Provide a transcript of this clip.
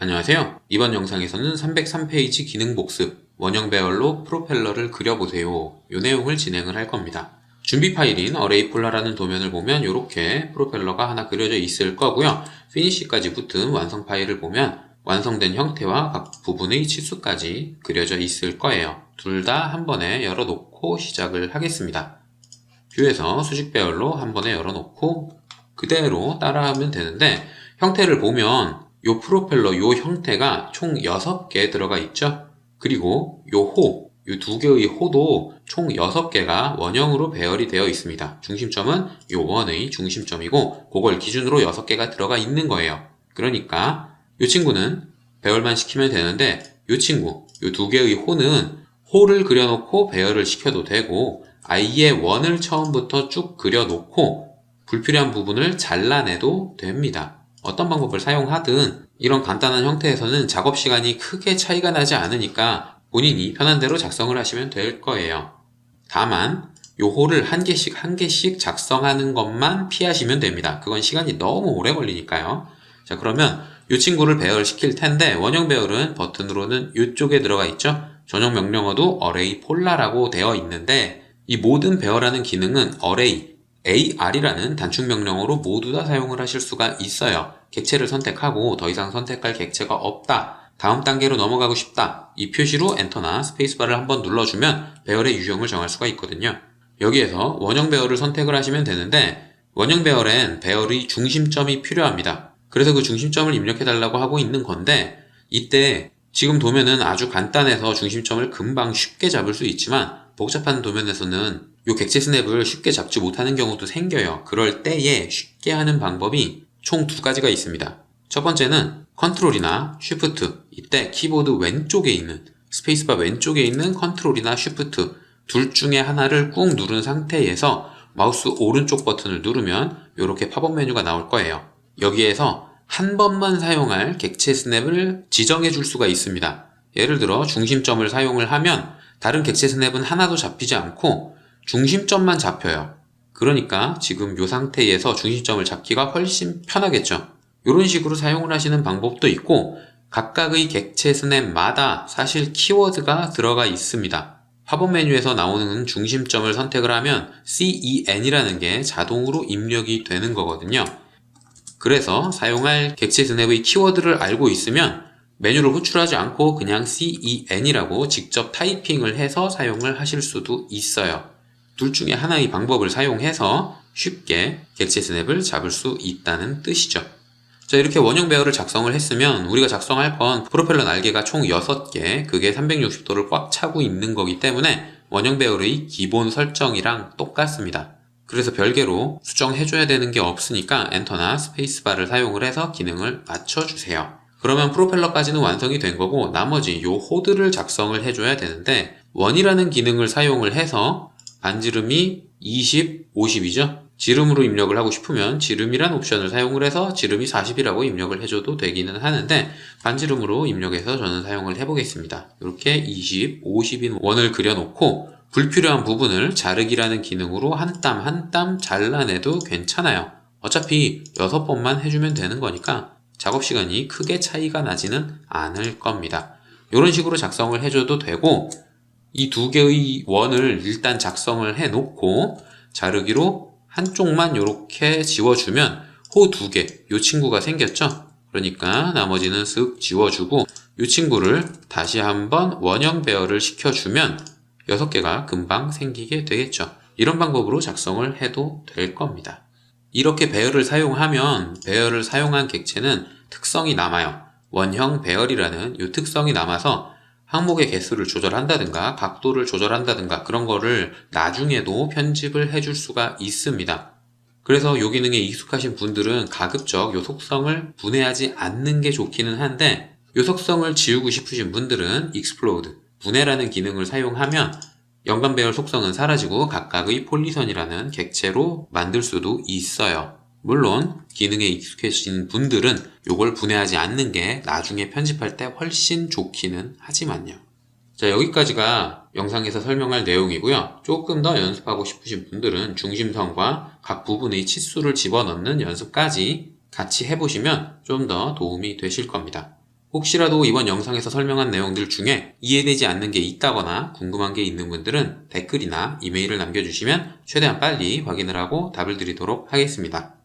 안녕하세요. 이번 영상에서는 303페이지 기능 복습, 원형 배열로 프로펠러를 그려보세요. 요 내용을 진행을 할 겁니다. 준비 파일인 어레이 폴라라는 도면을 보면 이렇게 프로펠러가 하나 그려져 있을 거고요. 피니시까지 붙은 완성 파일을 보면 완성된 형태와 각 부분의 치수까지 그려져 있을 거예요. 둘 다 한 번에 열어놓고 시작을 하겠습니다. 뷰에서 수직 배열로 한 번에 열어놓고 그대로 따라하면 되는데, 형태를 보면 요 프로펠러 요 형태가 총 6개 들어가 있죠. 그리고 요 두 개의 호도 총 6개가 원형으로 배열이 되어 있습니다. 중심점은 요 원의 중심점이고 그걸 기준으로 6개가 들어가 있는 거예요. 그러니까 요 친구는 배열만 시키면 되는데, 요 친구 요 두 개의 호는 호를 그려놓고 배열을 시켜도 되고, 아예 원을 처음부터 쭉 그려놓고 불필요한 부분을 잘라내도 됩니다. 어떤 방법을 사용하든 이런 간단한 형태에서는 작업 시간이 크게 차이가 나지 않으니까 본인이 편한 대로 작성을 하시면 될 거예요. 다만 요 호를 한 개씩 작성하는 것만 피하시면 됩니다. 그건 시간이 너무 오래 걸리니까요. 자, 그러면 요 친구를 배열시킬 텐데, 원형 배열은 버튼으로는 이쪽에 들어가 있죠. 전용 명령어도 어레이 폴라라고 되어 있는데, 이 모든 배열하는 기능은 어레이 AR이라는 단축 명령어로 모두 다 사용을 하실 수가 있어요. 객체를 선택하고 더 이상 선택할 객체가 없다, 다음 단계로 넘어가고 싶다, 이 표시로 엔터나 스페이스바를 한번 눌러주면 배열의 유형을 정할 수가 있거든요. 여기에서 원형 배열을 선택을 하시면 되는데, 원형 배열엔 배열의 중심점이 필요합니다. 그래서 그 중심점을 입력해달라고 하고 있는 건데, 이때 지금 도면은 아주 간단해서 중심점을 금방 쉽게 잡을 수 있지만, 복잡한 도면에서는 이 객체 스냅을 쉽게 잡지 못하는 경우도 생겨요. 그럴 때에 쉽게 하는 방법이 총 2가지가 있습니다. 첫 번째는 컨트롤이나 쉬프트, 이때 키보드 왼쪽에 있는 스페이스바 왼쪽에 있는 컨트롤이나 쉬프트 둘 중에 하나를 꾹 누른 상태에서 마우스 오른쪽 버튼을 누르면 이렇게 팝업 메뉴가 나올 거예요. 여기에서 한 번만 사용할 객체 스냅을 지정해 줄 수가 있습니다. 예를 들어 중심점을 사용을 하면 다른 객체 스냅은 하나도 잡히지 않고 중심점만 잡혀요. 그러니까 지금 이 상태에서 중심점을 잡기가 훨씬 편하겠죠. 이런 식으로 사용을 하시는 방법도 있고, 각각의 객체 스냅마다 사실 키워드가 들어가 있습니다. 팝업 메뉴에서 나오는 중심점을 선택을 하면 CEN이라는 게 자동으로 입력이 되는 거거든요. 그래서 사용할 객체 스냅의 키워드를 알고 있으면 메뉴를 호출하지 않고 그냥 CEN이라고 직접 타이핑을 해서 사용을 하실 수도 있어요. 둘 중에 하나의 방법을 사용해서 쉽게 객체 스냅을 잡을 수 있다는 뜻이죠. 자, 이렇게 원형 배열을 작성을 했으면 우리가 작성할 건 프로펠러 날개가 총 6개, 그게 360도를 꽉 차고 있는 거기 때문에 원형 배열의 기본 설정이랑 똑같습니다. 그래서 별개로 수정해줘야 되는 게 없으니까 엔터나 스페이스바를 사용을 해서 기능을 맞춰주세요. 그러면 프로펠러까지는 완성이 된 거고, 나머지 요 호드를 작성을 해줘야 되는데, 원이라는 기능을 사용을 해서 반지름이 20, 50이죠. 지름으로 입력을 하고 싶으면 지름이란 옵션을 사용을 해서 지름이 40이라고 입력을 해줘도 되기는 하는데, 반지름으로 입력해서 저는 사용을 해보겠습니다. 이렇게 20, 50인 원을 그려놓고 불필요한 부분을 자르기라는 기능으로 한 땀 한 땀 잘라내도 괜찮아요. 어차피 6번만 해주면 되는 거니까 작업시간이 크게 차이가 나지는 않을 겁니다. 이런 식으로 작성을 해줘도 되고, 이 2개의 원을 일단 작성을 해놓고 자르기로 한쪽만 이렇게 지워주면 호 2개, 이 친구가 생겼죠? 그러니까 나머지는 쓱 지워주고 이 친구를 다시 한번 원형 배열을 시켜주면 6개가 금방 생기게 되겠죠. 이런 방법으로 작성을 해도 될 겁니다. 이렇게 배열을 사용하면 배열을 사용한 객체는 특성이 남아요. 원형 배열이라는 이 특성이 남아서 항목의 개수를 조절한다든가 각도를 조절한다든가 그런 거를 나중에도 편집을 해줄 수가 있습니다. 그래서 이 기능에 익숙하신 분들은 가급적 이 속성을 분해하지 않는 게 좋기는 한데, 이 속성을 지우고 싶으신 분들은 Explode, 분해라는 기능을 사용하면 연관 배열 속성은 사라지고 각각의 폴리선이라는 객체로 만들 수도 있어요. 물론 기능에 익숙해진 분들은 이걸 분해하지 않는 게 나중에 편집할 때 훨씬 좋기는 하지만요. 자, 여기까지가 영상에서 설명할 내용이고요. 조금 더 연습하고 싶으신 분들은 중심선과 각 부분의 치수를 집어넣는 연습까지 같이 해보시면 좀 더 도움이 되실 겁니다. 혹시라도 이번 영상에서 설명한 내용들 중에 이해되지 않는 게 있다거나 궁금한 게 있는 분들은 댓글이나 이메일을 남겨주시면 최대한 빨리 확인을 하고 답을 드리도록 하겠습니다.